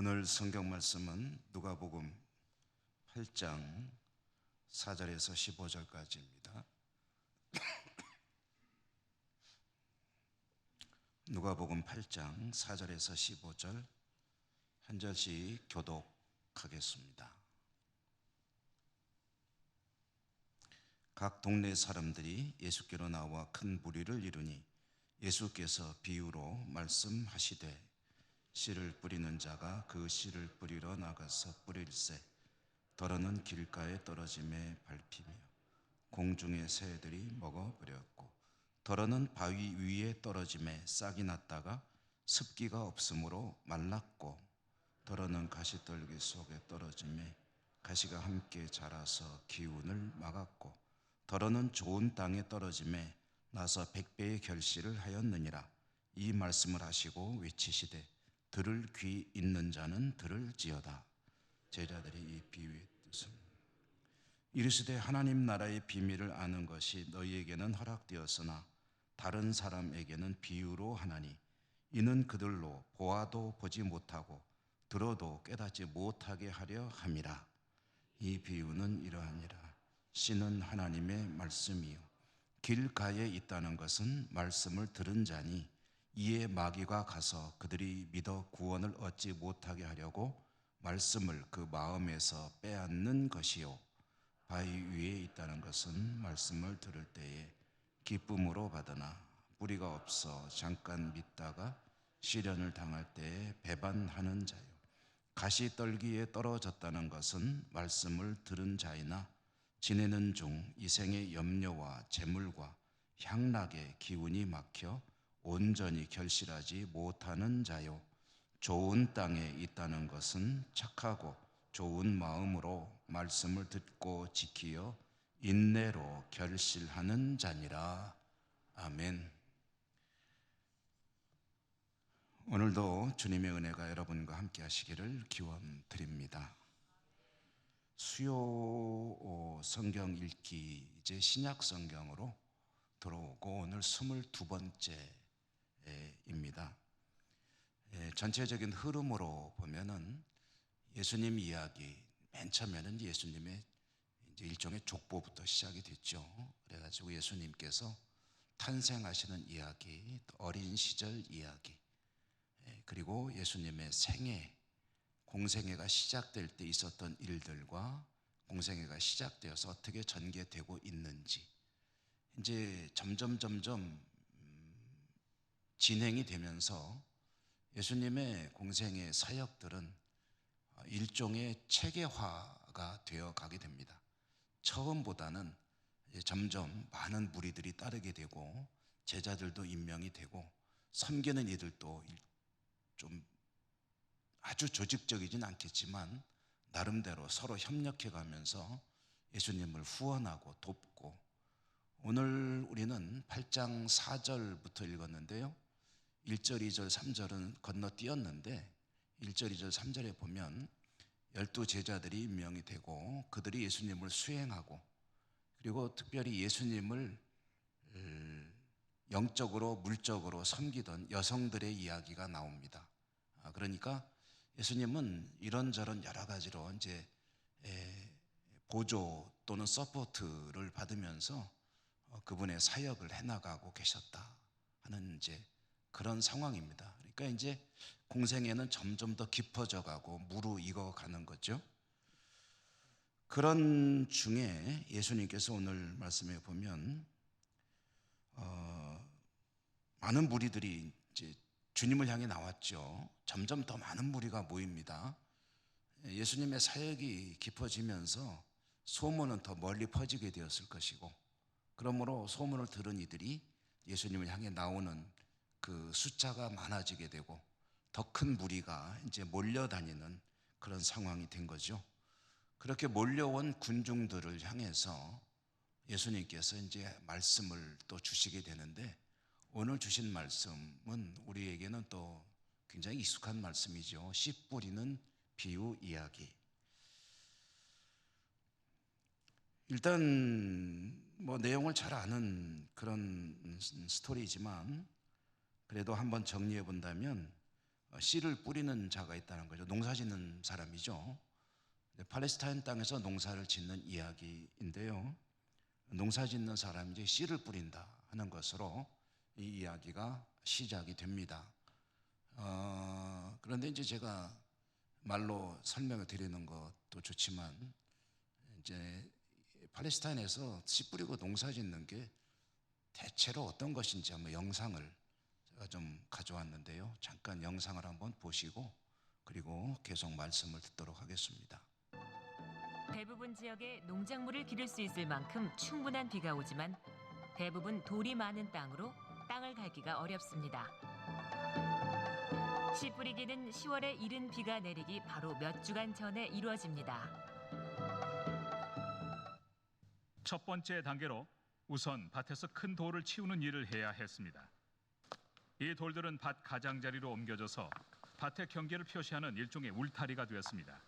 오늘 성경 말씀은 누가복음 8장 4절에서 15절까지입니다. 누가복음 8장 4절에서 15절 한 절씩 교독하겠습니다. 각 동네 사람들이 예수께로 나와 큰 무리를 이루니 예수께서 비유로 말씀하시되 씨를 뿌리는 자가 그 씨를 뿌리러 나가서 뿌릴새 더러는 길가에 떨어짐에 밟히며 공중의 새들이 먹어버렸고 더러는 바위 위에 떨어짐에 싹이 났다가 습기가 없으므로 말랐고 더러는 가시떨기 속에 떨어짐에 가시가 함께 자라서 기운을 막았고 더러는 좋은 땅에 떨어짐에 나서 100배의 결실을 하였느니라. 이 말씀을 하시고 외치시되 들을 귀 있는 자는 들을지어다. 제자들이 이 비유의 뜻은 이르시되 하나님 나라의 비밀을 아는 것이 너희에게는 허락되었으나 다른 사람에게는 비유로 하나니 이는 그들로 보아도 보지 못하고 들어도 깨닫지 못하게 하려 함이라. 이 비유는 이러하니라. 씨는 하나님의 말씀이요 길가에 있다는 것은 말씀을 들은 자니 이에 마귀가 가서 그들이 믿어 구원을 얻지 못하게 하려고 말씀을 그 마음에서 빼앗는 것이요 바위 위에 있다는 것은 말씀을 들을 때에 기쁨으로 받으나 뿌리가 없어 잠깐 믿다가 시련을 당할 때에 배반하는 자요 가시떨기에 떨어졌다는 것은 말씀을 들은 자이나 지내는 중 이생의 염려와 재물과 향락의 기운이 막혀 온전히 결실하지 못하는 자요 좋은 땅에 있다는 것은 착하고 좋은 마음으로 말씀을 듣고 지키어 인내로 결실하는 자니라. 아멘. 오늘도 주님의 은혜가 여러분과 함께 하시기를 기원드립니다. 수요 성경 읽기 이제 신약 성경으로 들어오고 오늘 22번째입니다. 전체적인 흐름으로 보면은 예수님 이야기, 맨 처음에는 예수님의 이제 일종의 족보부터 시작이 됐죠. 그래가지고 예수님께서 탄생하시는 이야기, 어린 시절 이야기, 그리고 예수님의 생애, 공생애가 시작될 때 있었던 일들과 공생애가 시작되어서 어떻게 전개되고 있는지 이제 점점 진행이 되면서 예수님의 공생의 사역들은 일종의 체계화가 되어 가게 됩니다. 처음보다는 점점 많은 무리들이 따르게 되고 제자들도 임명이 되고 섬기는 이들도 좀 아주 조직적이진 않겠지만 나름대로 서로 협력해 가면서 예수님을 후원하고 돕고 오늘 우리는 8장 4절부터 읽었는데요. 1절, 2절, 3절은 건너뛰었는데 1절, 2절, 3절에 보면 12 제자들이 임명이 되고 그들이 예수님을 수행하고 그리고 특별히 예수님을 영적으로 물적으로 섬기던 여성들의 이야기가 나옵니다. 그러니까 예수님은 이런저런 여러 가지로 이제 보조 또는 서포트를 받으면서 그분의 사역을 해나가고 계셨다 하는 이제 그런 상황입니다. 그러니까 이제 공생애는 점점 더 깊어져 가고 무르익어 가는 거죠. 그런 중에 예수님께서 오늘 말씀에 보면 많은 무리들이 이제 주님을 향해 나왔죠. 점점 더 많은 무리가 모입니다. 예수님의 사역이 깊어지면서 소문은 더 멀리 퍼지게 되었을 것이고 그러므로 소문을 들은 이들이 예수님을 향해 나오는 그 숫자가 많아지게 되고 더 큰 무리가 이제 몰려다니는 그런 상황이 된 거죠. 그렇게 몰려온 군중들을 향해서 예수님께서 이제 말씀을 또 주시게 되는데 오늘 주신 말씀은 우리에게는 또 굉장히 익숙한 말씀이죠. 씨 뿌리는 비유 이야기. 일단 뭐 내용을 잘 아는 그런 스토리지만 그래도 한번 정리해 본다면 씨를 뿌리는 자가 있다는 거죠. 농사 짓는 사람이죠. 팔레스타인 땅에서 농사를 짓는 이야기인데요. 농사 짓는 사람이 이제 씨를 뿌린다 하는 것으로 이 이야기가 시작이 됩니다. 그런데 이제 제가 말로 설명을 드리는 것도 좋지만, 이제 팔레스타인에서 씨 뿌리고 농사 짓는 게 대체로 어떤 것인지 한번 영상을 제가 좀 가져왔는데요. 잠깐 영상을 한번 보시고 그리고 계속 말씀을 듣도록 하겠습니다. 대부분 지역에 농작물을 기를 수 있을 만큼 충분한 비가 오지만 대부분 돌이 많은 땅으로 땅을 갈기가 어렵습니다. 씨 뿌리기는 10월에 이른 비가 내리기 바로 몇 주간 전에 이루어집니다. 첫 번째 단계로 우선 밭에서 큰 돌을 치우는 일을 해야 했습니다. 이 돌들은 밭 가장자리로 옮겨져서 밭의 경계를 표시하는 일종의 울타리가 되었습니다.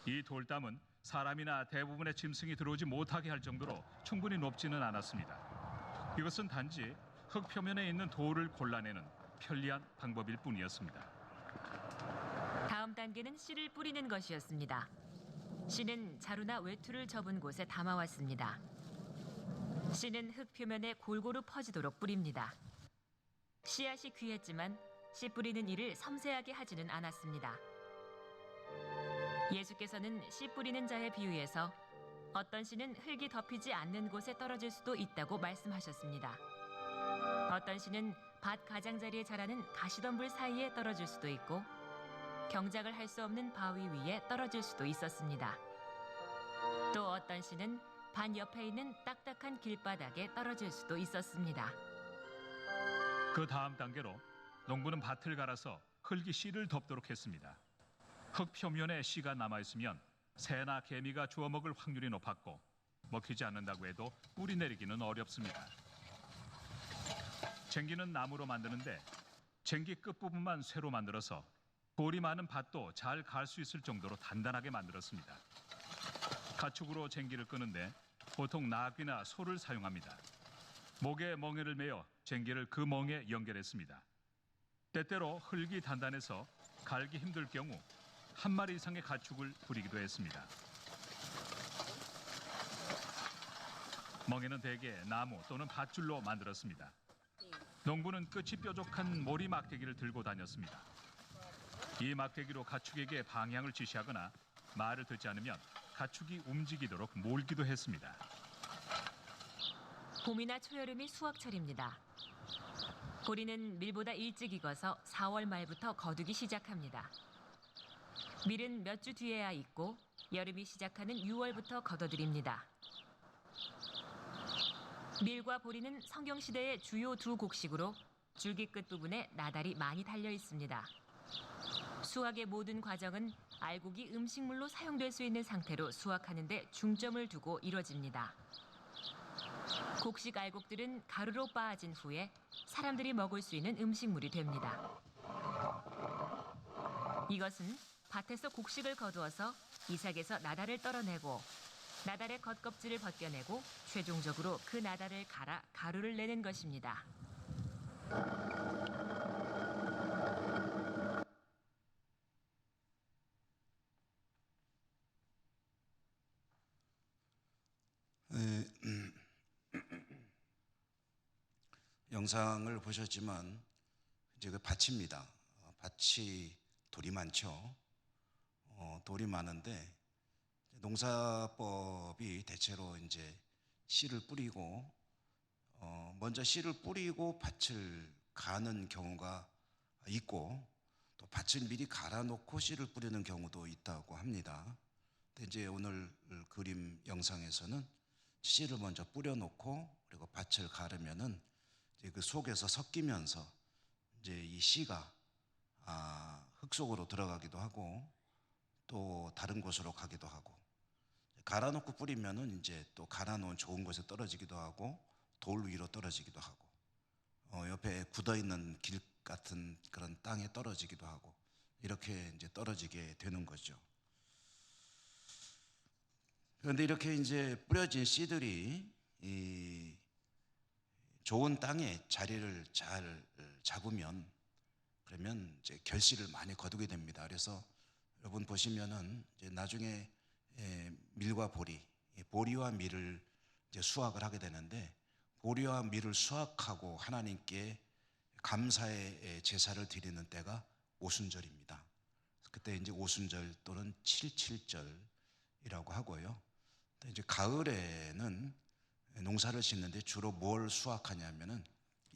이 돌담은 사람이나 대부분의 짐승이 들어오지 못하게 할 정도로 충분히 높지는 않았습니다. 이것은 단지 흙 표면에 있는 돌을 골라내는 편리한 방법일 뿐이었습니다. 다음 단계는 씨를 뿌리는 것이었습니다. 씨는 자루나 외투를 접은 곳에 담아왔습니다. 씨는 흙 표면에 골고루 퍼지도록 뿌립니다. 씨앗이 귀했지만 씨 뿌리는 일을 섬세하게 하지는 않았습니다. 예수께서는 씨 뿌리는 자의 비유에서 어떤 씨는 흙이 덮이지 않는 곳에 떨어질 수도 있다고 말씀하셨습니다. 어떤 씨는 밭 가장자리에 자라는 가시덤불 사이에 떨어질 수도 있고 경작을 할 수 없는 바위 위에 떨어질 수도 있었습니다. 또 어떤 씨는 반 옆에 있는 딱딱한 길바닥에 떨어질 수도 있었습니다. 그 다음 단계로 농부는 밭을 갈아서 흙이 씨를 덮도록 했습니다. 흙 표면에 씨가 남아있으면 새나 개미가 주워 먹을 확률이 높았고 먹히지 않는다고 해도 뿌리 내리기는 어렵습니다. 쟁기는 나무로 만드는데 쟁기 끝부분만 쇠로 만들어서 돌이 많은 밭도 잘 갈 수 있을 정도로 단단하게 만들었습니다. 가축으로 쟁기를 끄는데 보통 나귀나 소를 사용합니다. 목에 멍에를 매어 쟁기를 그 멍에 연결했습니다. 때때로 흙이 단단해서 갈기 힘들 경우 한 마리 이상의 가축을 부리기도 했습니다. 멍에는 대개 나무 또는 밧줄로 만들었습니다. 농부는 끝이 뾰족한 모리 막대기를 들고 다녔습니다. 이 막대기로 가축에게 방향을 지시하거나 말을 듣지 않으면 가축이 움직이도록 몰기도 했습니다. 봄이나 초여름이 수확철입니다. 보리는 밀보다 일찍 익어서 4월 말부터 거두기 시작합니다. 밀은 몇 주 뒤에야 익고 여름이 시작하는 6월부터 걷어들입니다. 밀과 보리는 성경시대의 주요 두 곡식으로 줄기 끝부분에 나달이 많이 달려 있습니다. 수확의 모든 과정은 알곡이 음식물로 사용될 수 있는 상태로 수확하는 데 중점을 두고 이뤄집니다. 곡식 알곡들은 가루로 빻아진 후에 사람들이 먹을 수 있는 음식물이 됩니다. 이것은 밭에서 곡식을 거두어서 이삭에서 나달을 떨어내고 나달의 겉껍질을 벗겨내고 최종적으로 그 나달을 갈아 가루를 내는 것입니다. 영상을 보셨지만 이제 그 밭입니다. 밭이 돌이 많죠. 돌이 많은데 농사법이 대체로 이제 씨를 뿌리고 먼저 씨를 뿌리고 밭을 가는 경우가 있고 또 밭을 미리 갈아놓고 씨를 뿌리는 경우도 있다고 합니다. 근데 이제 오늘 그림 영상에서는 씨를 먼저 뿌려놓고 그리고 밭을 가르면은 이제 그 속에서 섞이면서 이제 이 씨가 흙 속으로 들어가기도 하고 또 다른 곳으로 가기도 하고 갈아놓고 뿌리면은 이제 또 갈아놓은 좋은 곳에 떨어지기도 하고 돌 위로 떨어지기도 하고 옆에 굳어 있는 길 같은 그런 땅에 떨어지기도 하고 이렇게 이제 떨어지게 되는 거죠. 그런데 이렇게 이제 뿌려진 씨들이 이 좋은 땅에 자리를 잘 잡으면 그러면 이제 결실을 많이 거두게 됩니다. 그래서 여러분 보시면은 이제 나중에 밀과 보리, 보리와 밀을 이제 수확을 하게 되는데, 보리와 밀을 수확하고 하나님께 감사의 제사를 드리는 때가 오순절입니다. 그때 이제 오순절 또는 칠칠절이라고 하고요. 이제 가을에는 농사를 짓는데 주로 뭘 수확하냐면은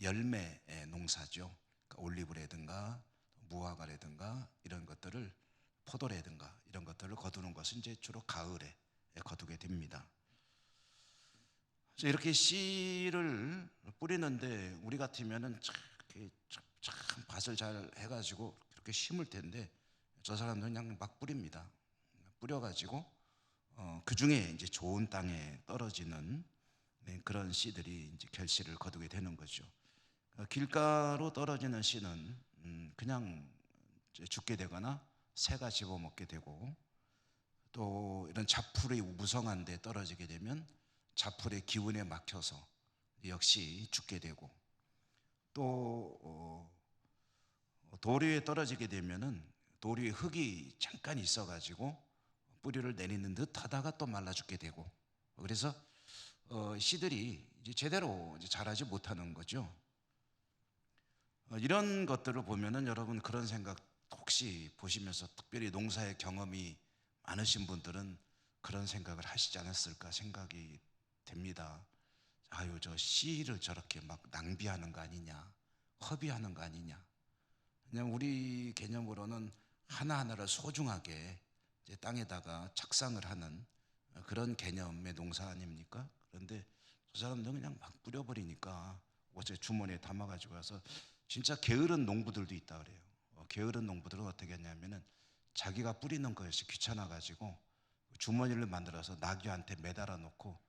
열매 농사죠. 그러니까 올리브라든가 무화과라든가 이런 것들을, 포도라든가 이런 것들을 거두는 것은 이제 주로 가을에 거두게 됩니다. 그래서 이렇게 씨를 뿌리는데 우리 같으면은 참 밭을 잘 해가지고 그렇게 심을 텐데, 저 사람들은 그냥 막 뿌립니다. 뿌려가지고 그 중에 이제 좋은 땅에 떨어지는 그런 씨들이 이제 결실을 거두게 되는 거죠. 길가로 떨어지는 씨는 그냥 죽게 되거나 새가 집어먹게 되고, 또 이런 자풀이 무성한 데 떨어지게 되면 자풀의 기운에 막혀서 역시 죽게 되고, 또 돌 위에 떨어지게 되면은 돌 위에 흙이 잠깐 있어가지고 뿌리를 내리는 듯 하다가 또 말라 죽게 되고, 그래서 씨들이 이제 제대로 이제 자라지 못하는 거죠. 이런 것들을 보면은 여러분 그런 생각 혹시 보시면서, 특별히 농사의 경험이 많으신 분들은 그런 생각을 하시지 않았을까 생각이 됩니다. 아유, 저 씨를 저렇게 막 낭비하는 거 아니냐, 허비하는 거 아니냐. 그냥 우리 개념으로는 하나하나를 소중하게 이제 땅에다가 착상을 하는 그런 개념의 농사 아닙니까? 그런데 저 사람들은 그냥 막 뿌려버리니까 어제 주머니에 담아가지고 와서, 진짜 게으른 농부들도 있다 그래요. 게으른 농부들은 어떻게 했냐면은 자기가 뿌리는 것이 귀찮아가지고 주머니를 만들어서 나귀한테 매달아 놓고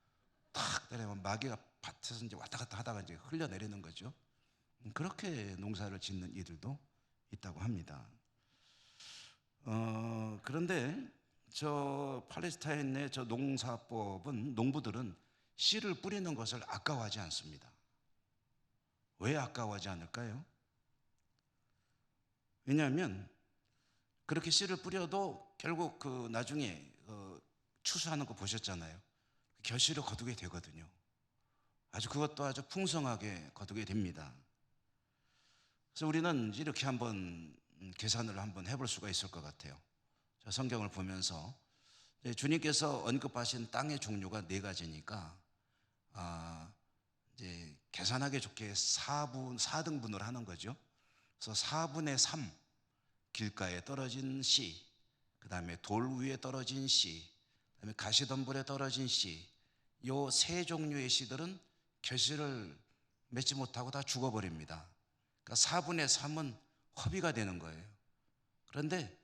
탁 때리면 마귀가 밭에서 이제 왔다 갔다 하다가 이제 흘려내리는 거죠. 그렇게 농사를 짓는 이들도 있다고 합니다. 그런데 저 팔레스타인의 저 농사법은, 농부들은 씨를 뿌리는 것을 아까워하지 않습니다. 왜 아까워하지 않을까요? 왜냐하면 그렇게 씨를 뿌려도 결국 그 나중에 추수하는 거 보셨잖아요. 결실을 거두게 되거든요. 그것도 아주 풍성하게 거두게 됩니다. 그래서 우리는 이렇게 한번 계산을 한번 해볼 수가 있을 것 같아요. 성경을 보면서 주님께서 언급하신 땅의 종류가 4가지니까 이제 계산하기 좋게 4등분을 하는 거죠. 그래서 4분의 3 길가에 떨어진 씨, 그 다음에 돌 위에 떨어진 씨, 그 다음에 가시덤불에 떨어진 씨, 요 3종류의 씨들은 결실을 맺지 못하고 다 죽어버립니다. 그러니까 4분의 3은 허비가 되는 거예요. 그런데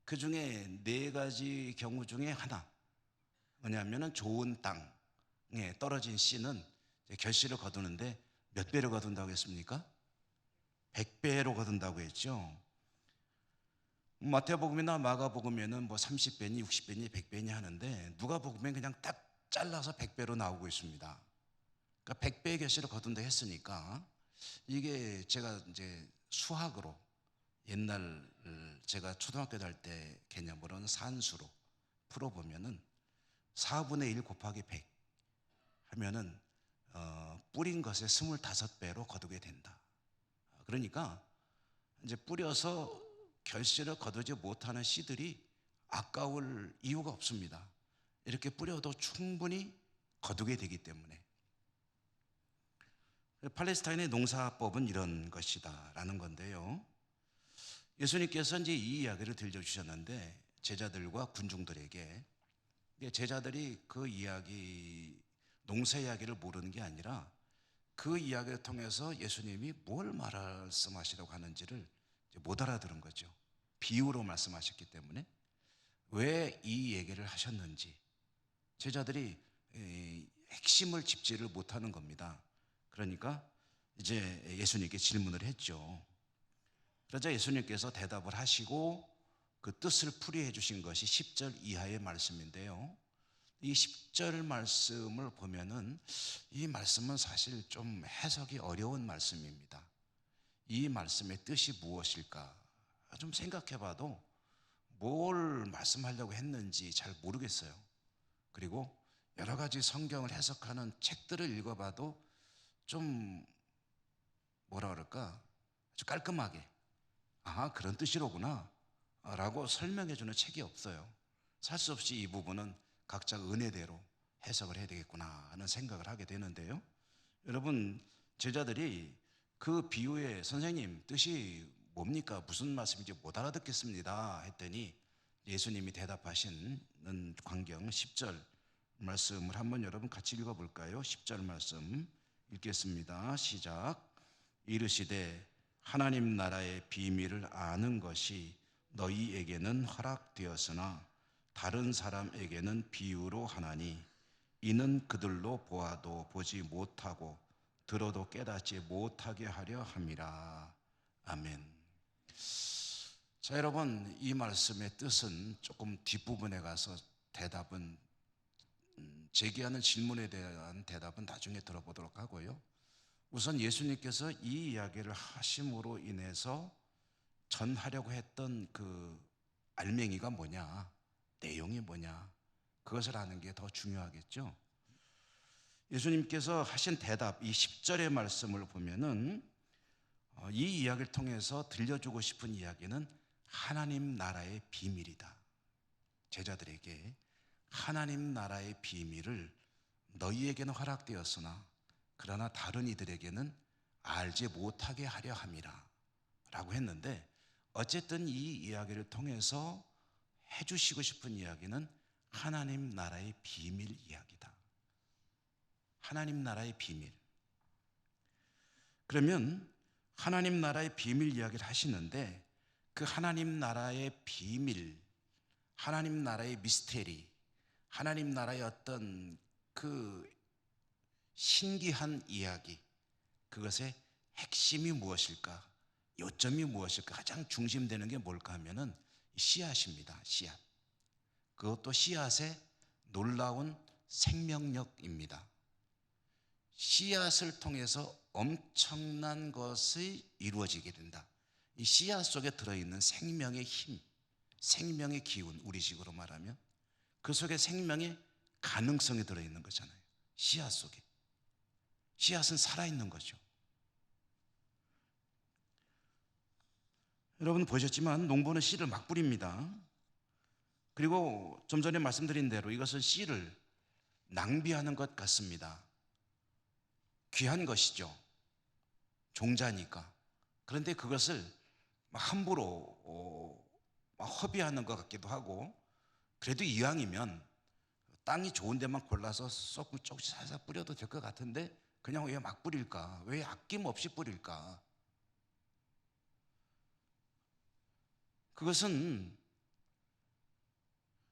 그 중에 4가지 경우 중에 하나, 뭐냐면은 좋은 땅에 떨어진 씨는 결실을 거두는데 몇 배로 거둔다고 했습니까? 100배로 거둔다고 했죠. 마태복음이나 마가복음에는 뭐 30배니 60배니 100배니 하는데, 누가복음엔 그냥 딱 잘라서 100배로 나오고 있습니다. 그러니까 100배의 결실을 거둔다 했으니까, 이게 제가 이제 수학으로 옛날 제가 초등학교 다닐 때 개념으로는 산수로 풀어보면은 4분의 1 곱하기 100 하면은 뿌린 것의 25배로 거두게 된다. 그러니까 이제 뿌려서 결실을 거두지 못하는 씨들이 아까울 이유가 없습니다. 이렇게 뿌려도 충분히 거두게 되기 때문에. 팔레스타인의 농사법은 이런 것이다라는 건데요. 예수님께서 이제 이 이야기를 들려주셨는데, 제자들과 군중들에게, 제자들이 그 이야기, 농사 이야기를 모르는 게 아니라 그 이야기를 통해서 예수님이 뭘 말씀하시려고 하는지를 못 알아들은 거죠. 비유로 말씀하셨기 때문에 왜 이 얘기를 하셨는지 제자들이 핵심을 짚지를 못하는 겁니다. 그러니까 이제 예수님께 질문을 했죠. 그러자 예수님께서 대답을 하시고 그 뜻을 풀이해 주신 것이 10절 이하의 말씀인데요. 이 10절 말씀을 보면은 이 말씀은 사실 좀 해석이 어려운 말씀입니다. 이 말씀의 뜻이 무엇일까? 좀 생각해봐도 뭘 말씀하려고 했는지 잘 모르겠어요. 그리고 여러 가지 성경을 해석하는 책들을 읽어봐도 좀 뭐라 그럴까? 아주 깔끔하게 아, 그런 뜻이로구나 라고 설명해주는 책이 없어요. 살 수 없이 이 부분은 각자 은혜대로 해석을 해야 되겠구나 하는 생각을 하게 되는데요. 여러분, 제자들이 그 비유의 선생님 뜻이 뭡니까? 무슨 말씀인지 못 알아듣겠습니다 했더니 예수님이 대답하시는 광경 10절 말씀을 한번 여러분 같이 읽어볼까요? 10절 말씀 읽겠습니다. 시작. 이르시되 하나님 나라의 비밀을 아는 것이 너희에게는 허락되었으나 다른 사람에게는 비유로 하나니 이는 그들로 보아도 보지 못하고 들어도 깨닫지 못하게 하려 함이라. 아멘. 자, 여러분, 이 말씀의 뜻은 조금 뒷부분에 가서 대답은 제기하는 질문에 대한 대답은 나중에 들어보도록 하고요. 우선 예수님께서 이 이야기를 하심으로 인해서 전하려고 했던 그 알맹이가 뭐냐, 내용이 뭐냐, 그것을 아는 게 더 중요하겠죠. 예수님께서 하신 대답, 이 10절의 말씀을 보면은 이 이야기를 통해서 들려주고 싶은 이야기는 하나님 나라의 비밀이다. 제자들에게 하나님 나라의 비밀을 너희에게는 허락되었으나 그러나 다른 이들에게는 알지 못하게 하려 함이라 라고 했는데, 어쨌든 이 이야기를 통해서 해주시고 싶은 이야기는 하나님 나라의 비밀 이야기다. 하나님 나라의 비밀. 그러면 하나님 나라의 비밀 이야기를 하시는데 그 하나님 나라의 비밀, 하나님 나라의 미스테리, 하나님 나라의 어떤 그 신기한 이야기, 그것의 핵심이 무엇일까? 요점이 무엇일까? 가장 중심되는 게 뭘까 하면은 씨앗입니다. 씨앗. 그것도 씨앗의 놀라운 생명력입니다. 씨앗을 통해서 엄청난 것이 이루어지게 된다. 이 씨앗 속에 들어있는 생명의 힘, 생명의 기운, 우리식으로 말하면 그 속에 생명의 가능성이 들어있는 거잖아요. 씨앗 속에. 씨앗은 살아있는 거죠. 여러분 보셨지만 농부는 씨를 막 뿌립니다. 그리고 좀 전에 말씀드린 대로 이것은 씨를 낭비하는 것 같습니다. 귀한 것이죠. 종자니까. 그런데 그것을 함부로 허비하는 것 같기도 하고, 그래도 이왕이면 땅이 좋은 데만 골라서 조금씩 살살 뿌려도 될 것 같은데 그냥 왜 막 뿌릴까? 왜 아낌없이 뿌릴까? 그것은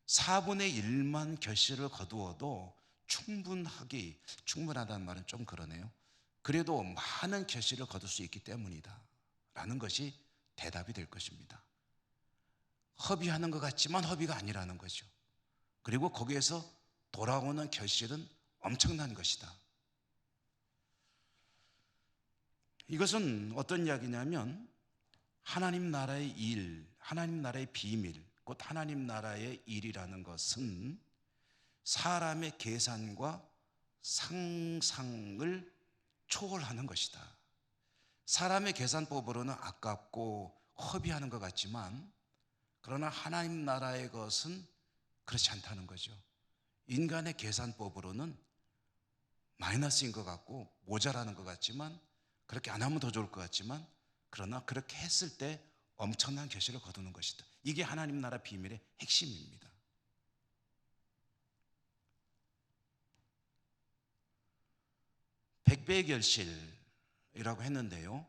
4분의 1만 결실을 거두어도 충분하다는 말은 좀 그러네요. 그래도 많은 결실을 거둘 수 있기 때문이다 라는 것이 대답이 될 것입니다. 허비하는 것 같지만 허비가 아니라는 거죠. 그리고 거기에서 돌아오는 결실은 엄청난 것이다. 이것은 어떤 이야기냐면 하나님 나라의 일, 하나님 나라의 비밀, 곧 하나님 나라의 일이라는 것은 사람의 계산과 상상을 초월하는 것이다. 사람의 계산법으로는 아깝고 허비하는 것 같지만, 그러나 하나님 나라의 것은 그렇지 않다는 거죠. 인간의 계산법으로는 마이너스인 것 같고 모자라는 것 같지만, 그렇게 안 하면 더 좋을 것 같지만, 그러나 그렇게 했을 때 엄청난 결실을 거두는 것이다. 이게 하나님 나라 비밀의 핵심입니다. 백배의 결실이라고 했는데요.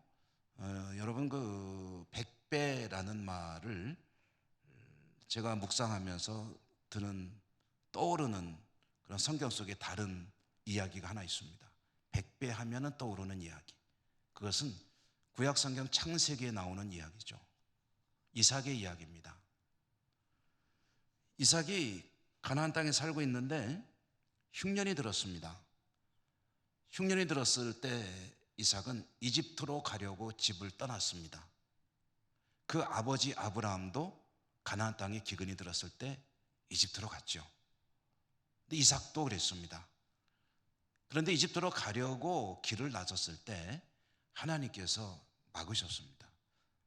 여러분 그 백배라는 말을 제가 묵상하면서 떠오르는 그런 성경 속에 다른 이야기가 하나 있습니다. 백배 하면은 떠오르는 이야기. 그것은 구약 성경 창세기에 나오는 이야기죠. 이삭의 이야기입니다. 이삭이 가나안 땅에 살고 있는데 흉년이 들었습니다. 흉년이 들었을 때 이삭은 이집트로 가려고 집을 떠났습니다. 그 아버지 아브라함도 가나안 땅에 기근이 들었을 때 이집트로 갔죠. 근데 이삭도 그랬습니다. 그런데 이집트로 가려고 길을 나섰을 때 하나님께서 막으셨습니다.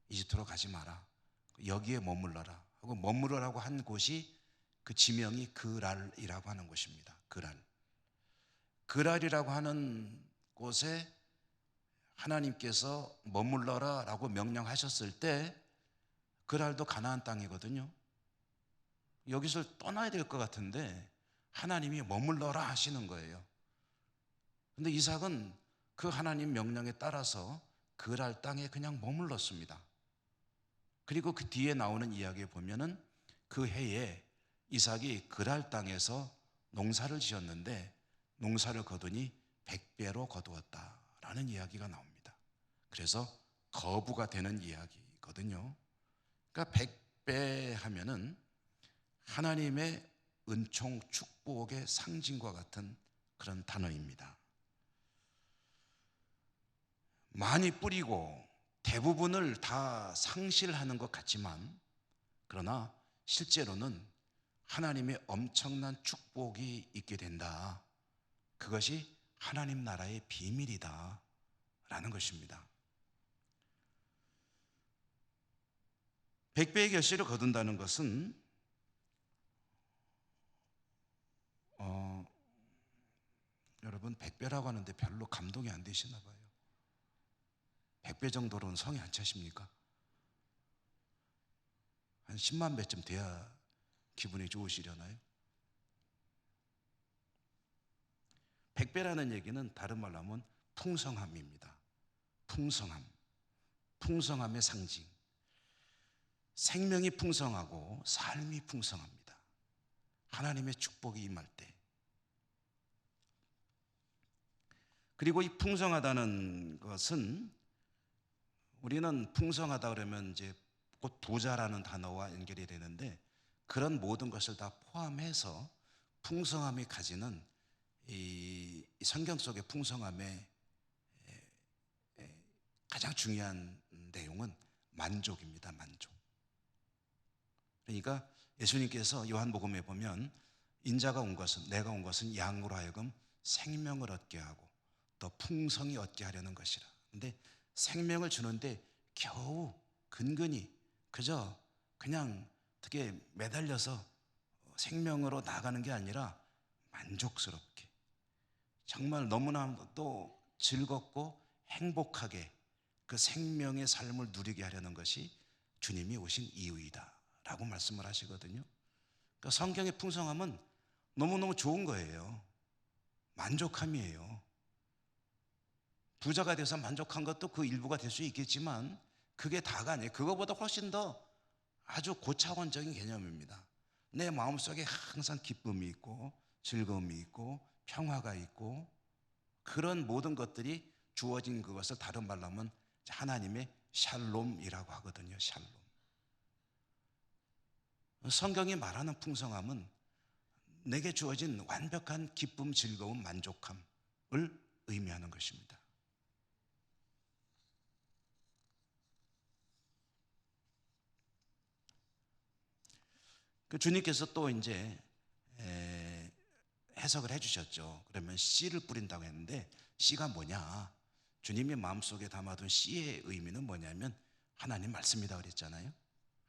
이집트로 가지 마라. 여기에 머물러라 하고, 머무르라고 한 곳이 그 지명이 그랄이라고 하는 곳입니다. 그랄이라고 하는 곳에 하나님께서 머물러라 라고 명령하셨을 때, 그랄도 가나안 땅이거든요. 여기서 떠나야 될 것 같은데 하나님이 머물러라 하시는 거예요. 근데 이삭은 그 하나님 명령에 따라서 그랄 땅에 그냥 머물렀습니다. 그리고 그 뒤에 나오는 이야기에 보면은 그 해에 이삭이 그랄 땅에서 농사를 지었는데 농사를 거두니 100배로 거두었다라는 이야기가 나옵니다. 그래서 거부가 되는 이야기거든요. 그러니까 100배 하면은 하나님의 은총 축복의 상징과 같은 그런 단어입니다. 많이 뿌리고 대부분을 다 상실하는 것 같지만, 그러나 실제로는 하나님의 엄청난 축복이 있게 된다. 그것이 하나님 나라의 비밀이다 라는 것입니다. 100배의 결실을 거둔다는 것은 여러분 100배라고 하는데 별로 감동이 안 되시나 봐요. 100배 정도로는 성이 안 차십니까? 한 10만 배쯤 돼야 기분이 좋으시려나요? 100배라는 얘기는 다른 말로 하면 풍성함입니다. 풍성함의 상징. 생명이 풍성하고 삶이 풍성합니다. 하나님의 축복이 임할 때. 그리고 이 풍성하다는 것은, 우리는 풍성하다 그러면 이제 곧 부자라는 단어와 연결이 되는데, 그런 모든 것을 다 포함해서 풍성함이 가지는 이 성경 속의 풍성함의 가장 중요한 내용은 만족입니다. 만족. 그러니까 예수님께서 요한복음에 보면 인자가 온 것은, 내가 온 것은 양으로 하여금 생명을 얻게 하고 또 풍성히 얻게 하려는 것이라. 근데 생명을 주는데 겨우 근근히 그냥 어떻게 매달려서 생명으로 나가는 게 아니라 만족스럽게, 정말 너무나 또 즐겁고 행복하게 그 생명의 삶을 누리게 하려는 것이 주님이 오신 이유이다 라고 말씀을 하시거든요. 그러니까 성경의 풍성함은 너무너무 좋은 거예요. 만족함이에요. 부자가 돼서 만족한 것도 그 일부가 될 수 있겠지만 그게 다가 아니에요. 그거보다 훨씬 더 아주 고차원적인 개념입니다. 내 마음속에 항상 기쁨이 있고 즐거움이 있고 평화가 있고, 그런 모든 것들이 주어진 그것을 다른 말로 하면 하나님의 샬롬이라고 하거든요. 샬롬. 성경이 말하는 풍성함은 내게 주어진 완벽한 기쁨, 즐거움, 만족함을 의미하는 것입니다. 그 주님께서 또 이제 해석을 해주셨죠. 그러면 씨를 뿌린다고 했는데, 씨가 뭐냐? 주님의 마음속에 담아둔 씨의 의미는 뭐냐면 하나님 말씀이다 그랬잖아요.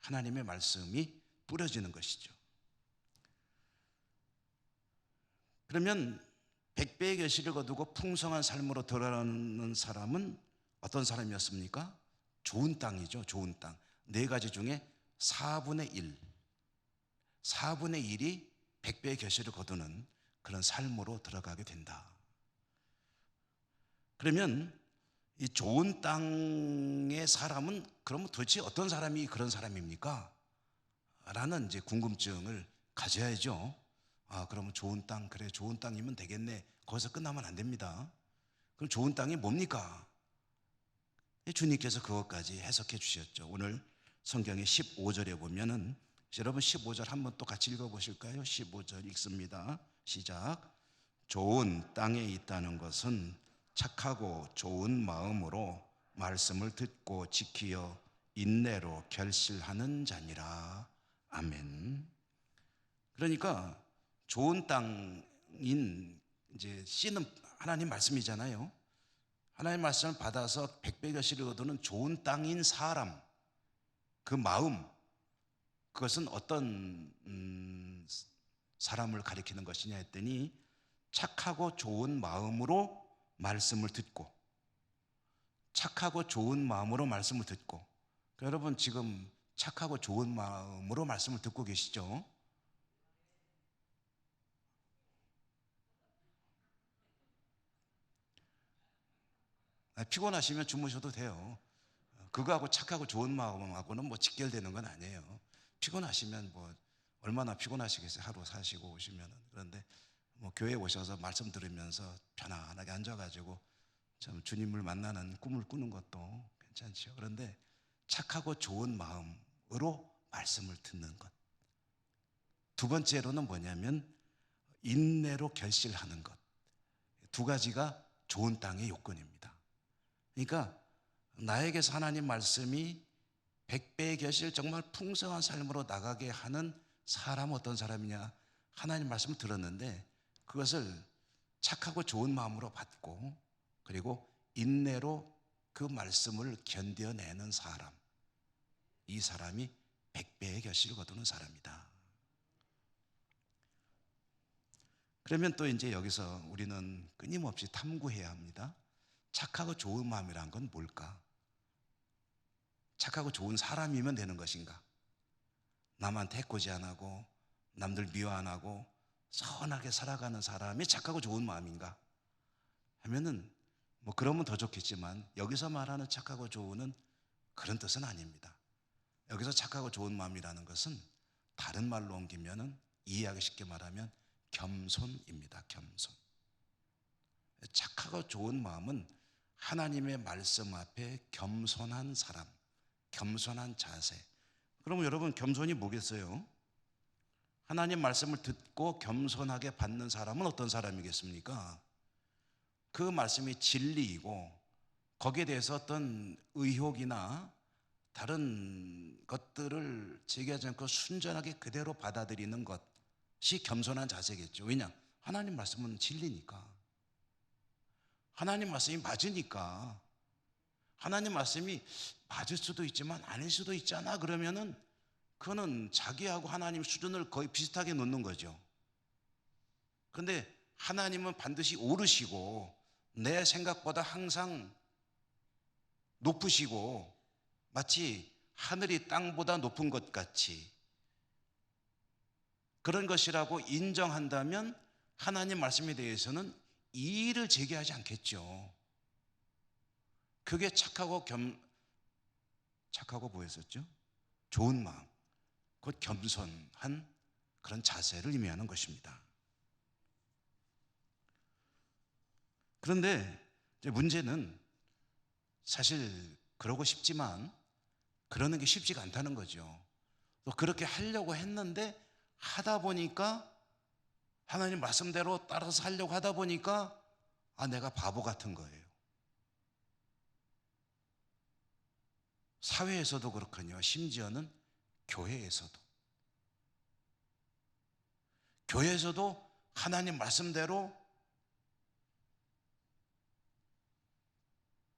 하나님의 말씀이 뿌려지는 것이죠. 그러면 100배의 결실을 거두고 풍성한 삶으로 들어가는 사람은 어떤 사람이었습니까? 좋은 땅이죠. 좋은 땅. 4가지 중에 4분의 1이 100배의 결실을 거두는 그런 삶으로 들어가게 된다. 그러면 이 좋은 땅의 사람은 그러면 도대체 어떤 사람이 그런 사람입니까? 라는 이제 궁금증을 가져야죠. 그러면 좋은 땅, 그래 좋은 땅이면 되겠네. 거기서 끝나면 안 됩니다. 그럼 좋은 땅이 뭡니까? 주님께서 그것까지 해석해 주셨죠. 오늘 성경의 15절에 보면은, 여러분 15절 한번 또 같이 읽어보실까요? 15절 읽습니다. 시작. 좋은 땅에 있다는 것은 착하고 좋은 마음으로 말씀을 듣고 지키어 인내로 결실하는 자니라. 아멘. 그러니까 좋은 땅인 이제 씨는 하나님 말씀이잖아요. 하나님 말씀을 받아서 백배결실을 거두는 좋은 땅인 사람, 그 마음, 그것은 어떤 사람을 가리키는 것이냐 했더니 착하고 좋은 마음으로 말씀을 듣고, 착하고 좋은 마음으로 말씀을 듣고. 여러분 지금 착하고 좋은 마음으로 말씀을 듣고 계시죠? 피곤하시면 주무셔도 돼요. 그거하고 착하고 좋은 마음하고는 뭐 직결되는 건 아니에요. 피곤하시면 뭐 얼마나 피곤하시겠어요. 하루 사시고 오시면은. 그런데 뭐 교회에 오셔서 말씀 들으면서 편안하게 앉아가지고 참 주님을 만나는 꿈을 꾸는 것도 괜찮죠. 그런데 착하고 좋은 마음으로 말씀을 듣는 것. 두 번째로는 뭐냐면 인내로 결실하는 것. 두 가지가 좋은 땅의 요건입니다. 그러니까 나에게서 하나님 말씀이 백배의 결실, 정말 풍성한 삶으로 나가게 하는 사람은 어떤 사람이냐? 하나님 말씀을 들었는데 그것을 착하고 좋은 마음으로 받고, 그리고 인내로 그 말씀을 견뎌내는 사람, 이 사람이 백배의 결실을 거두는 사람이다. 그러면 또 이제 여기서 우리는 끊임없이 탐구해야 합니다. 착하고 좋은 마음이란 건 뭘까? 착하고 좋은 사람이면 되는 것인가? 남한테 해코지 안 하고 남들 미워 안 하고 선하게 살아가는 사람이 착하고 좋은 마음인가? 하면은 뭐 그러면 더 좋겠지만 여기서 말하는 착하고 좋은은 그런 뜻은 아닙니다. 여기서 착하고 좋은 마음이라는 것은 다른 말로 옮기면은, 이해하기 쉽게 말하면 겸손입니다. 겸손. 착하고 좋은 마음은 하나님의 말씀 앞에 겸손한 사람, 겸손한 자세. 그러면 여러분 겸손이 뭐겠어요? 하나님 말씀을 듣고 겸손하게 받는 사람은 어떤 사람이겠습니까? 그 말씀이 진리이고 거기에 대해서 어떤 의혹이나 다른 것들을 제기하지 않고 순전하게 그대로 받아들이는 것이 겸손한 자세겠죠. 왜냐? 하나님 말씀은 진리니까. 하나님 말씀이 맞으니까. 하나님 말씀이 맞을 수도 있지만 아닐 수도 있잖아 그러면은 그거는 자기하고 하나님 수준을 거의 비슷하게 놓는 거죠. 그런데 하나님은 반드시 오르시고 내 생각보다 항상 높으시고 마치 하늘이 땅보다 높은 것 같이 그런 것이라고 인정한다면 하나님 말씀에 대해서는 이의를 제기하지 않겠죠. 그게 착하고 뭐였었죠? 좋은 마음, 곧 겸손한 그런 자세를 의미하는 것입니다. 그런데 이제 문제는 사실 그러고 싶지만 그러는 게 쉽지가 않다는 거죠. 또 그렇게 하려고 했는데 하다 보니까 하나님 말씀대로 따라서 하려고 하다 보니까 내가 바보 같은 거예요. 사회에서도 그렇거든요. 심지어는 교회에서도 하나님 말씀대로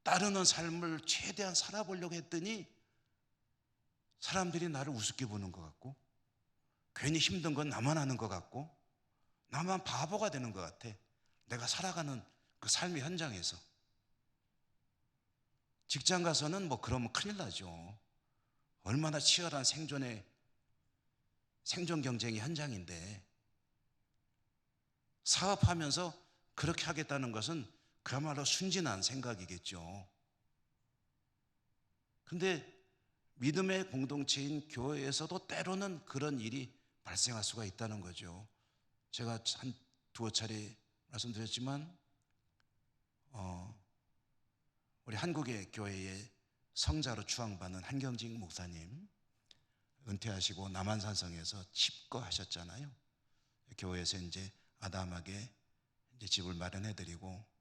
따르는 삶을 최대한 살아보려고 했더니 사람들이 나를 우습게 보는 것 같고, 괜히 힘든 건 나만 하는 것 같고, 나만 바보가 되는 것 같아. 내가 살아가는 그 삶의 현장에서. 직장 가서는 뭐 그러면 큰일 나죠. 얼마나 치열한 생존 경쟁의 현장인데, 사업하면서 그렇게 하겠다는 것은 그야말로 순진한 생각이겠죠. 근데 믿음의 공동체인 교회에서도 때로는 그런 일이 발생할 수가 있다는 거죠. 제가 한 두어 차례 말씀드렸지만 우리 한국의 교회의 성자로 추앙받는 한경직 목사님 은퇴하시고 남한산성에서 집거하셨잖아요. 교회에서 이제 아담하게 이제 집을 마련해드리고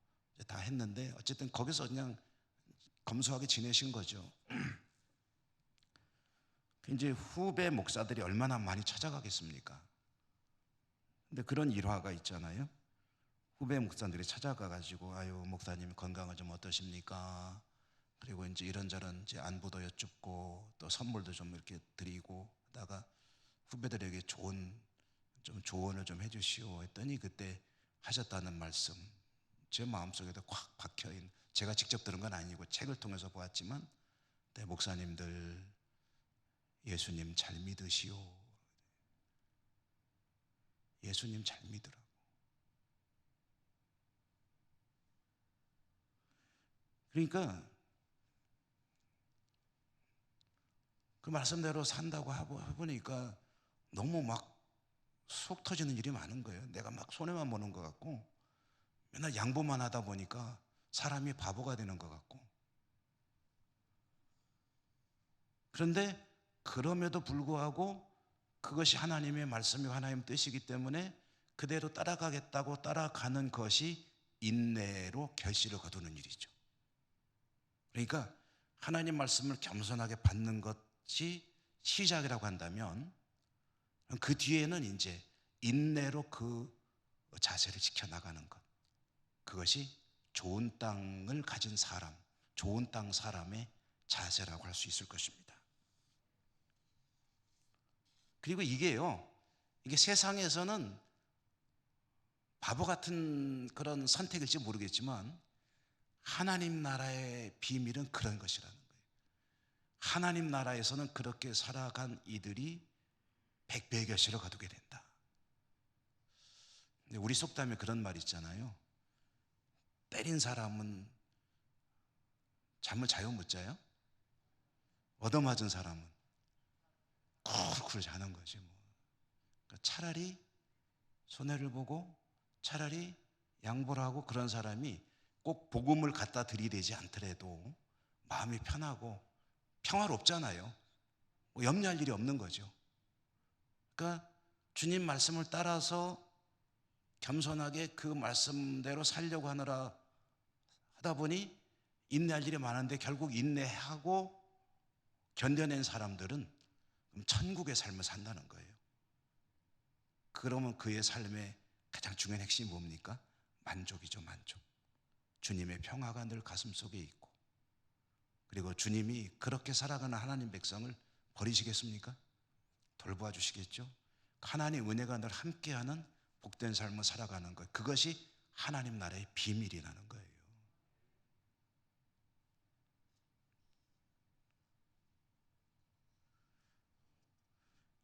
다 했는데 어쨌든 거기서 그냥 검소하게 지내신 거죠. 이제 후배 목사들이 얼마나 많이 찾아가겠습니까? 근데 그런 일화가 있잖아요. 후배 목사들이 찾아가가지고 아유 목사님 건강은 좀 어떠십니까? 그리고 이제 이런저런 이제 안부도 여쭙고 또 선물도 좀 이렇게 드리고 하다가 후배들에게 좀 조언을 좀 해주시오 했더니 그때 하셨다는 말씀 제 마음속에도 콱 박혀있는, 제가 직접 들은 건 아니고 책을 통해서 보았지만 네, 목사님들 예수님 잘 믿으시오. 예수님 잘 믿으라고. 그러니까 그 말씀대로 산다고 해보니까 너무 막 속 터지는 일이 많은 거예요. 내가 막 손해만 보는 것 같고 맨날 양보만 하다 보니까 사람이 바보가 되는 것 같고. 그런데 그럼에도 불구하고 그것이 하나님의 말씀이고 하나님의 뜻이기 때문에 그대로 따라가겠다고 따라가는 것이 인내로 결실을 거두는 일이죠. 그러니까 하나님 말씀을 겸손하게 받는 것이 시작이라고 한다면 그 뒤에는 이제 인내로 그 자세를 지켜나가는 것, 그것이 좋은 땅을 가진 사람, 좋은 땅 사람의 자세라고 할 수 있을 것입니다. 그리고 이게 세상에서는 바보 같은 그런 선택일지 모르겠지만 하나님 나라의 비밀은 그런 것이라는 거예요. 하나님 나라에서는 그렇게 살아간 이들이 백배의 결실을 거두게 된다. 우리 속담에 그런 말 있잖아요. 때린 사람은 잠을 자요 못 자요? 얻어맞은 사람은 쿨쿨 자는 거지 뭐. 그러니까 차라리 손해를 보고 차라리 양보를 하고 그런 사람이 꼭 복음을 갖다 들이대지 않더라도 마음이 편하고 평화롭잖아요. 뭐 염려할 일이 없는 거죠. 그러니까 주님 말씀을 따라서 겸손하게 그 말씀대로 살려고 하다 보니 인내할 일이 많은데 결국 인내하고 견뎌낸 사람들은 천국의 삶을 산다는 거예요. 그러면 그의 삶의 가장 중요한 핵심이 뭡니까? 만족이죠, 만족. 주님의 평화가 늘 가슴 속에 있고, 그리고 주님이 그렇게 살아가는 하나님 백성을 버리시겠습니까? 돌보아 주시겠죠? 하나님의 은혜가 늘 함께하는 복된 삶을 살아가는 것, 그것이 하나님 나라의 비밀이라는 거예요.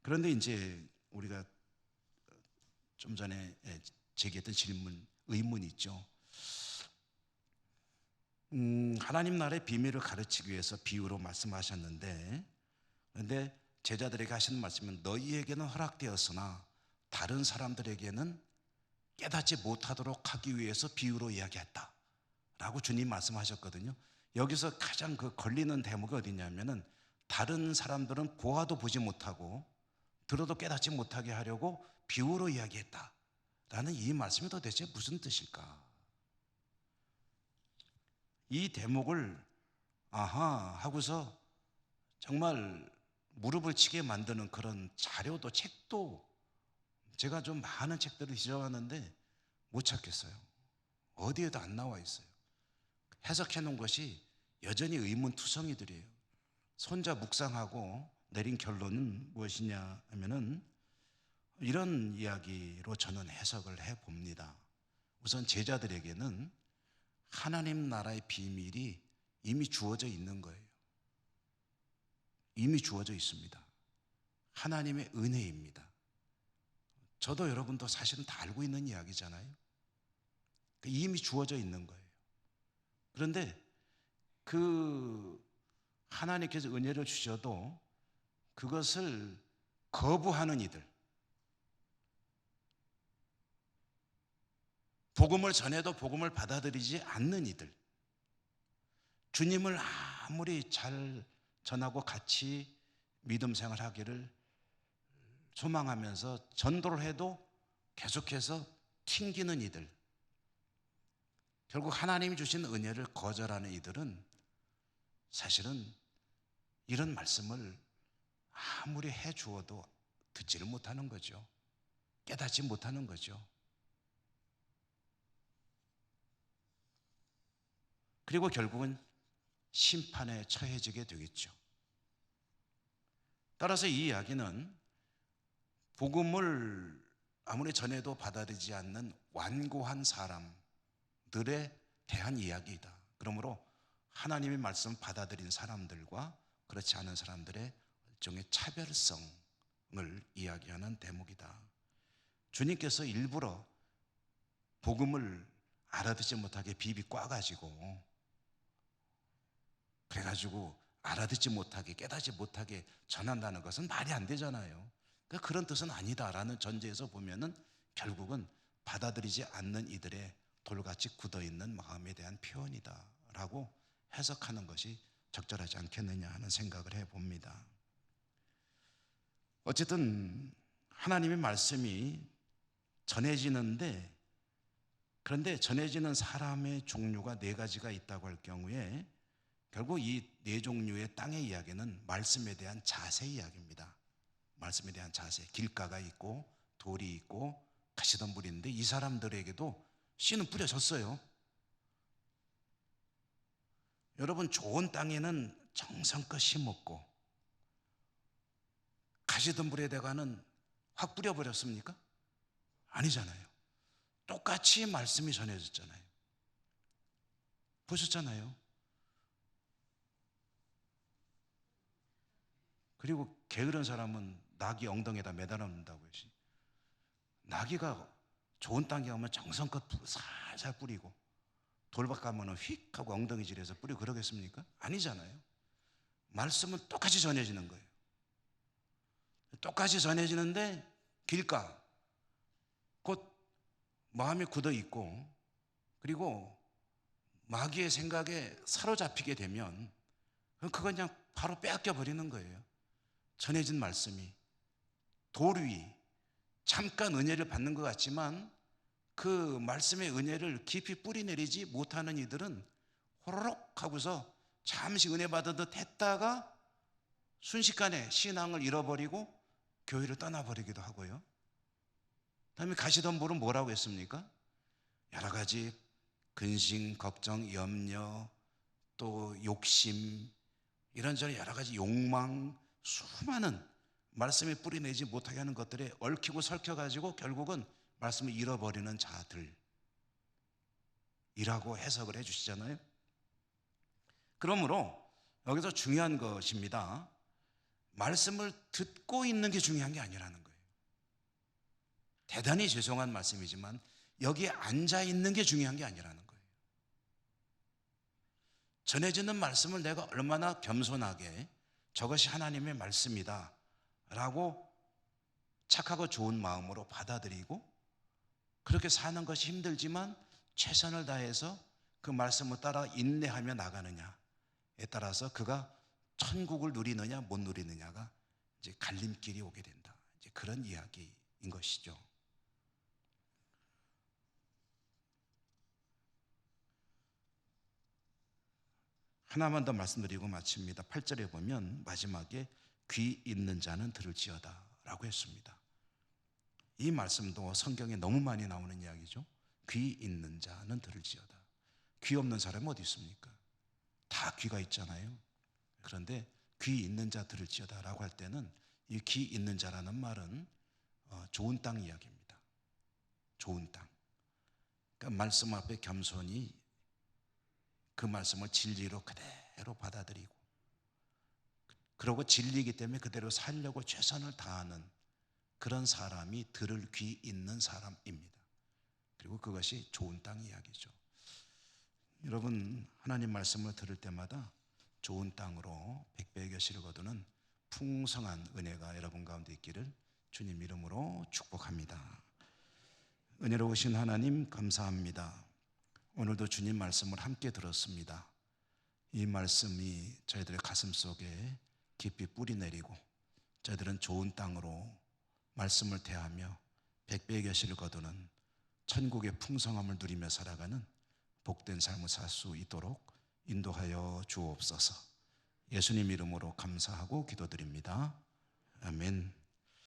그런데 이제 우리가 좀 전에 제기했던 의문이 있죠. 하나님 나라의 비밀을 가르치기 위해서 비유로 말씀하셨는데, 그런데 제자들에게 하시는 말씀은 너희에게는 허락되었으나 다른 사람들에게는 깨닫지 못하도록 하기 위해서 비유로 이야기했다 라고 주님 말씀하셨거든요. 여기서 가장 그 걸리는 대목이 어디냐면은 다른 사람들은 보아도 보지 못하고 들어도 깨닫지 못하게 하려고 비유로 이야기했다 라는 이 말씀이 도대체 무슨 뜻일까? 이 대목을 아하 하고서 정말 무릎을 치게 만드는 그런 자료도 책도 제가 좀 많은 책들을 뒤져봤는데 못 찾겠어요. 어디에도 안 나와 있어요. 해석해 놓은 것이 여전히 의문투성이들이에요. 손자 묵상하고 내린 결론은 무엇이냐 하면은 이런 이야기로 저는 해석을 해봅니다. 우선 제자들에게는 하나님 나라의 비밀이 이미 주어져 있는 거예요. 이미 주어져 있습니다. 하나님의 은혜입니다. 저도 여러분도 사실은 다 알고 있는 이야기잖아요. 이미 주어져 있는 거예요. 그런데 그 하나님께서 은혜를 주셔도 그것을 거부하는 이들, 복음을 전해도 복음을 받아들이지 않는 이들, 주님을 아무리 잘 전하고 같이 믿음 생활하기를 소망하면서 전도를 해도 계속해서 튕기는 이들, 결국 하나님이 주신 은혜를 거절하는 이들은 사실은 이런 말씀을 아무리 해 주어도 듣지를 못하는 거죠. 깨닫지 못하는 거죠. 그리고 결국은 심판에 처해지게 되겠죠. 따라서 이 이야기는 복음을 아무리 전해도 받아들이지 않는 완고한 사람들에 대한 이야기이다. 그러므로 하나님의 말씀 받아들인 사람들과 그렇지 않은 사람들의 일종의 차별성을 이야기하는 대목이다. 주님께서 일부러 복음을 알아듣지 못하게 비비 꽈가지고 그래가지고 알아듣지 못하게 깨닫지 못하게 전한다는 것은 말이 안 되잖아요. 그러니까 그런 뜻은 아니다라는 전제에서 보면은 결국은 받아들이지 않는 이들의 돌같이 굳어있는 마음에 대한 표현이다라고 해석하는 것이 적절하지 않겠느냐 하는 생각을 해봅니다. 어쨌든 하나님의 말씀이 전해지는데, 그런데 전해지는 사람의 종류가 네 가지가 있다고 할 경우에 결국 이 네 종류의 땅의 이야기는 말씀에 대한 자세 이야기입니다. 말씀에 대한 자세. 길가가 있고 돌이 있고 가시덤불인데 이 사람들에게도 씨는 뿌려졌어요. 여러분, 좋은 땅에는 정성껏 심었고 가시덤불에다가는 확 뿌려버렸습니까? 아니잖아요. 똑같이 말씀이 전해졌잖아요. 보셨잖아요. 그리고 게으른 사람은 나귀 엉덩이에다 매달아 놓는다고 했지. 나귀가 좋은 땅에 가면 정성껏 살살 뿌리고 돌밭 가면 휙 하고 엉덩이질해서 뿌리고 그러겠습니까? 아니잖아요. 말씀은 똑같이 전해지는 거예요. 똑같이 전해지는데 길가, 곧 마음이 굳어 있고 그리고 마귀의 생각에 사로잡히게 되면 그건 그냥 바로 빼앗겨 버리는 거예요. 전해진 말씀이 돌 위 잠깐 은혜를 받는 것 같지만 그 말씀의 은혜를 깊이 뿌리내리지 못하는 이들은 호로록 하고서 잠시 은혜 받은 듯 했다가 순식간에 신앙을 잃어버리고 교회를 떠나버리기도 하고요. 다음에 가시덤불은 뭐라고 했습니까? 여러 가지 근심, 걱정, 염려, 또 욕심, 이런저런 여러 가지 욕망, 수많은 말씀에 뿌리내지 못하게 하는 것들에 얽히고 설켜가지고 결국은 말씀을 잃어버리는 자들이라고 해석을 해주시잖아요. 그러므로 여기서 중요한 것입니다. 말씀을 듣고 있는 게 중요한 게 아니라는 거예요. 대단히 죄송한 말씀이지만 여기에 앉아 있는 게 중요한 게 아니라는 거예요. 전해지는 말씀을 내가 얼마나 겸손하게 저것이 하나님의 말씀이다 라고 착하고 좋은 마음으로 받아들이고 그렇게 사는 것이 힘들지만 최선을 다해서 그 말씀을 따라 인내하며 나가느냐에 따라서 그가 천국을 누리느냐 못 누리느냐가 이제 갈림길이 오게 된다. 이제 그런 이야기인 것이죠. 하나만 더 말씀드리고 마칩니다. 8절에 보면 마지막에 귀 있는 자는 들을지어다 라고 했습니다. 이 말씀도 성경에 너무 많이 나오는 이야기죠. 귀 있는 자는 들을지어다. 귀 없는 사람이 어디 있습니까? 다 귀가 있잖아요. 그런데 귀 있는 자 들을지어다 라고 할 때는 이 귀 있는 자라는 말은 좋은 땅 이야기입니다. 좋은 땅. 그러니까 말씀 앞에 겸손히 그 말씀을 진리로 그대로 받아들이고 그러고 진리이기 때문에 그대로 살려고 최선을 다하는 그런 사람이 들을 귀 있는 사람입니다. 그리고 그것이 좋은 땅 이야기죠. 여러분, 하나님 말씀을 들을 때마다 좋은 땅으로 백배의 결실을 거두는 풍성한 은혜가 여러분 가운데 있기를 주님 이름으로 축복합니다. 은혜로우신 하나님 감사합니다. 오늘도 주님 말씀을 함께 들었습니다. 이 말씀이 저희들의 가슴 속에 깊이 뿌리내리고 저희들은 좋은 땅으로 말씀을 대하며 백배의 결실을 거두는 천국의 풍성함을 누리며 살아가는 복된 삶을 살 수 있도록 인도하여 주옵소서. 예수님 이름으로 감사하고 기도드립니다. 아멘.